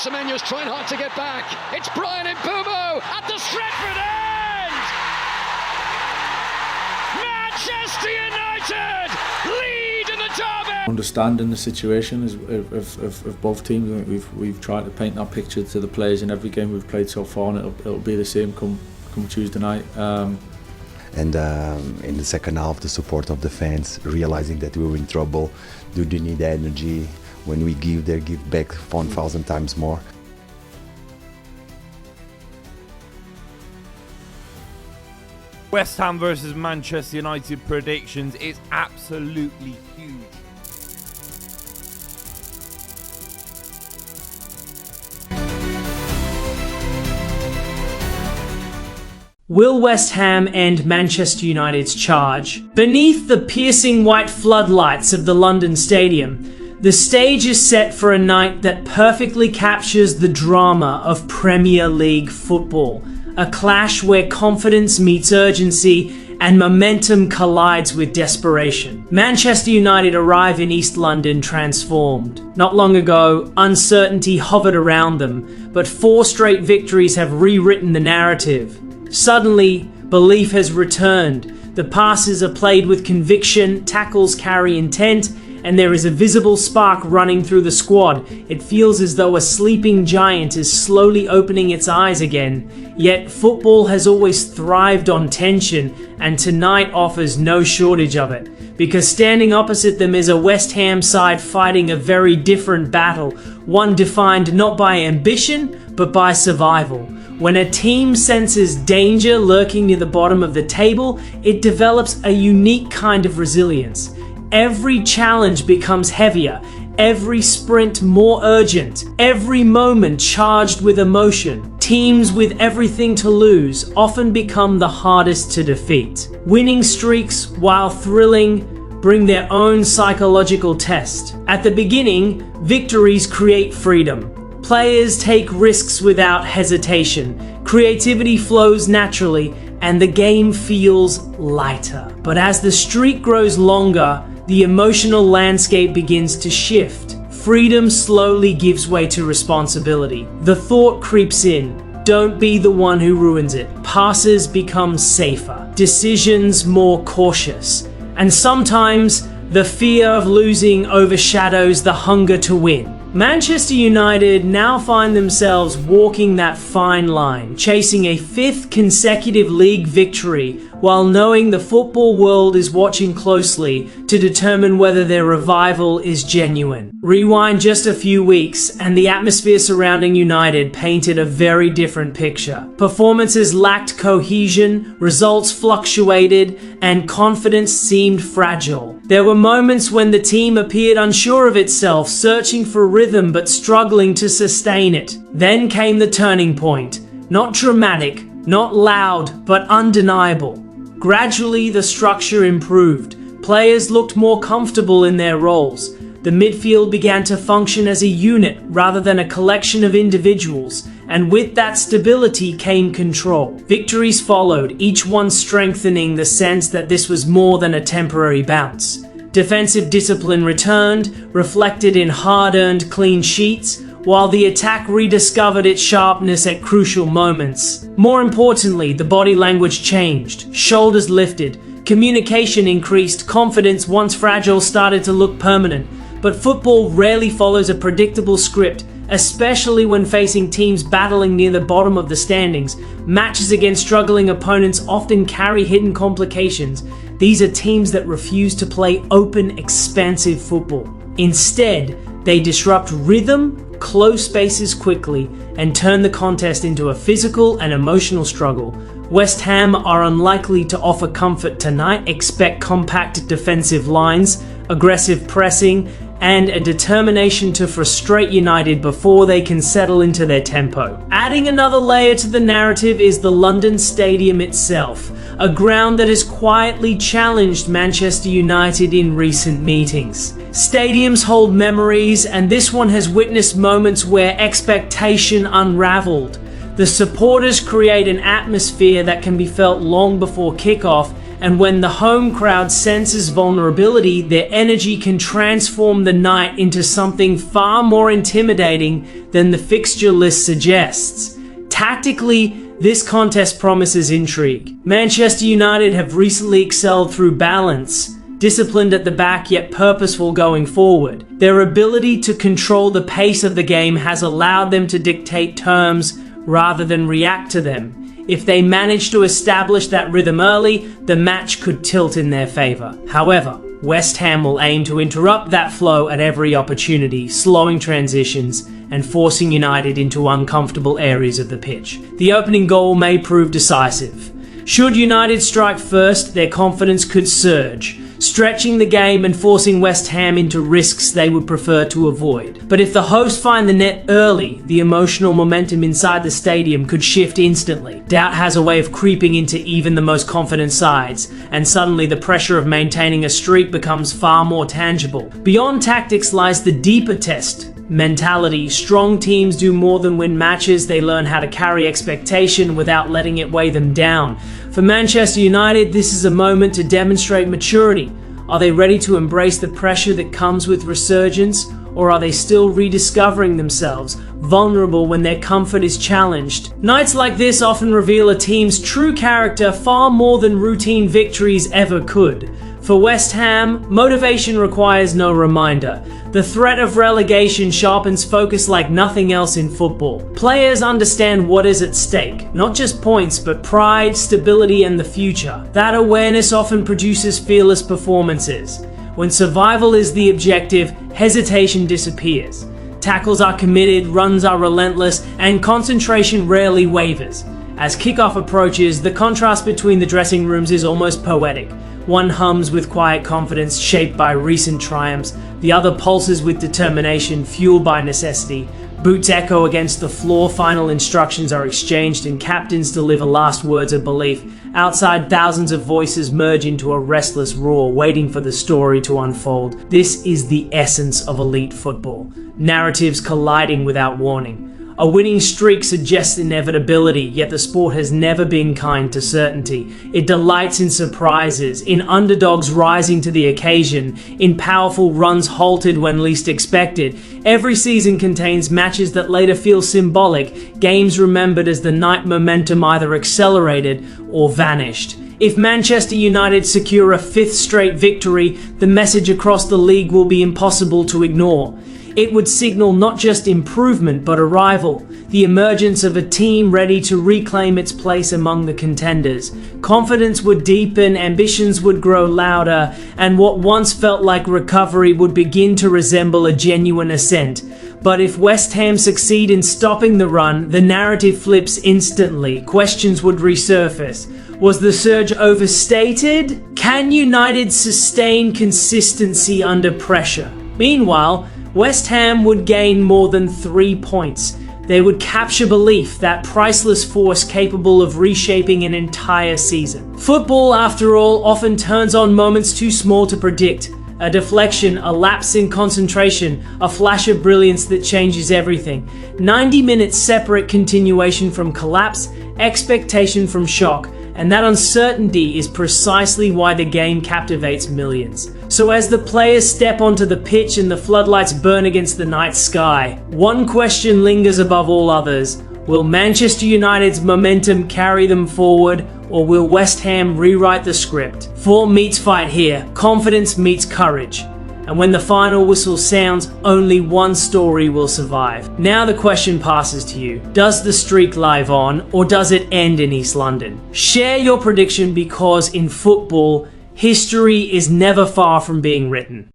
Semenyo's trying hard to get back. It's Brian Mbumo at the Stretford end! Manchester United lead in the derby! Understanding the situation of both teams, we've tried to paint that picture to the players in every game we've played so far, and it'll be the same come Tuesday night. And in the second half, the support of the fans, realizing that we were in trouble, do they need energy? When we give, they give back 1,000 times more. West Ham versus Manchester United predictions is absolutely huge. Will West Ham end Manchester United's charge? Beneath the piercing white floodlights of the London Stadium, the stage is set for a night that perfectly captures the drama of Premier League football. A clash where confidence meets urgency and momentum collides with desperation. Manchester United arrive in East London transformed. Not long ago, uncertainty hovered around them, but 4 straight victories have rewritten the narrative. Suddenly, belief has returned. The passes are played with conviction, tackles carry intent, and there is a visible spark running through the squad. It feels as though a sleeping giant is slowly opening its eyes again. Yet football has always thrived on tension, and tonight offers no shortage of it. Because standing opposite them is a West Ham side fighting a very different battle, one defined not by ambition, but by survival. When a team senses danger lurking near the bottom of the table, it develops a unique kind of resilience. Every challenge becomes heavier, every sprint more urgent, every moment charged with emotion. Teams with everything to lose often become the hardest to defeat. Winning streaks, while thrilling, bring their own psychological test. At the beginning, victories create freedom. Players take risks without hesitation. Creativity flows naturally, and the game feels lighter. But as the streak grows longer, the emotional landscape begins to shift. Freedom slowly gives way to responsibility. The thought creeps in, don't be the one who ruins it. Passes become safer, decisions more cautious, and sometimes the fear of losing overshadows the hunger to win. Manchester United now find themselves walking that fine line, chasing a 5th consecutive league victory while knowing the football world is watching closely to determine whether their revival is genuine. Rewind just a few weeks and the atmosphere surrounding United painted a very different picture. Performances lacked cohesion, results fluctuated, and confidence seemed fragile. There were moments when the team appeared unsure of itself, searching for rhythm but struggling to sustain it. Then came the turning point. Not dramatic, not loud, but undeniable. Gradually, the structure improved. Players looked more comfortable in their roles. The midfield began to function as a unit rather than a collection of individuals, and with that stability came control. Victories followed, each one strengthening the sense that this was more than a temporary bounce. Defensive discipline returned, reflected in hard-earned clean sheets, while the attack rediscovered its sharpness at crucial moments. More importantly, the body language changed. Shoulders lifted, communication increased, confidence once fragile started to look permanent. But football rarely follows a predictable script, especially when facing teams battling near the bottom of the standings. Matches against struggling opponents often carry hidden complications. These are teams that refuse to play open, expansive football. Instead, they disrupt rhythm, close spaces quickly, and turn the contest into a physical and emotional struggle. West Ham are unlikely to offer comfort tonight. Expect compact defensive lines, aggressive pressing, and a determination to frustrate United before they can settle into their tempo. Adding another layer to the narrative is the London Stadium itself, a ground that has quietly challenged Manchester United in recent meetings. Stadiums hold memories, and this one has witnessed moments where expectation unraveled. The supporters create an atmosphere that can be felt long before kickoff, and when the home crowd senses vulnerability, their energy can transform the night into something far more intimidating than the fixture list suggests. Tactically, this contest promises intrigue. Manchester United have recently excelled through balance, disciplined at the back yet purposeful going forward. Their ability to control the pace of the game has allowed them to dictate terms rather than react to them. If they manage to establish that rhythm early, the match could tilt in their favour. However, West Ham will aim to interrupt that flow at every opportunity, slowing transitions and forcing United into uncomfortable areas of the pitch. The opening goal may prove decisive. Should United strike first, their confidence could surge, stretching the game and forcing West Ham into risks they would prefer to avoid. But if the hosts find the net early, the emotional momentum inside the stadium could shift instantly. Doubt has a way of creeping into even the most confident sides, and suddenly the pressure of maintaining a streak becomes far more tangible. Beyond tactics lies the deeper test: mentality. Strong teams do more than win matches, they learn how to carry expectation without letting it weigh them down. For Manchester United, this is a moment to demonstrate maturity. Are they ready to embrace the pressure that comes with resurgence, or are they still rediscovering themselves, vulnerable when their comfort is challenged? Nights like this often reveal a team's true character far more than routine victories ever could. For West Ham, motivation requires no reminder. The threat of relegation sharpens focus like nothing else in football. Players understand what is at stake, not just points, but pride, stability, and the future. That awareness often produces fearless performances. When survival is the objective, hesitation disappears. Tackles are committed, runs are relentless, and concentration rarely wavers. As kickoff approaches, the contrast between the dressing rooms is almost poetic. One hums with quiet confidence shaped by recent triumphs, the other pulses with determination fueled by necessity. Boots echo against the floor, final instructions are exchanged, and captains deliver last words of belief. Outside, thousands of voices merge into a restless roar, waiting for the story to unfold. This is the essence of elite football. Narratives colliding without warning. A winning streak suggests inevitability, yet the sport has never been kind to certainty. It delights in surprises, in underdogs rising to the occasion, in powerful runs halted when least expected. Every season contains matches that later feel symbolic, games remembered as the night momentum either accelerated or vanished. If Manchester United secure a fifth straight victory, the message across the league will be impossible to ignore. It would signal not just improvement but arrival, the emergence of a team ready to reclaim its place among the contenders. Confidence would deepen, ambitions would grow louder, and what once felt like recovery would begin to resemble a genuine ascent. But if West Ham succeed in stopping the run, the narrative flips instantly. Questions would resurface. Was the surge overstated? Can United sustain consistency under pressure? Meanwhile, West Ham would gain more than 3 points. They would capture belief, that priceless force capable of reshaping an entire season. Football, after all, often turns on moments too small to predict. A deflection, a lapse in concentration, a flash of brilliance that changes everything. 90 minutes separate continuation from collapse, expectation from shock, and that uncertainty is precisely why the game captivates millions. So as the players step onto the pitch and the floodlights burn against the night sky, one question lingers above all others. Will Manchester United's momentum carry them forward, or will West Ham rewrite the script? Form meets fight here, confidence meets courage. And when the final whistle sounds, only one story will survive. Now the question passes to you. Does the streak live on, or does it end in East London? Share your prediction, because in football, history is never far from being written.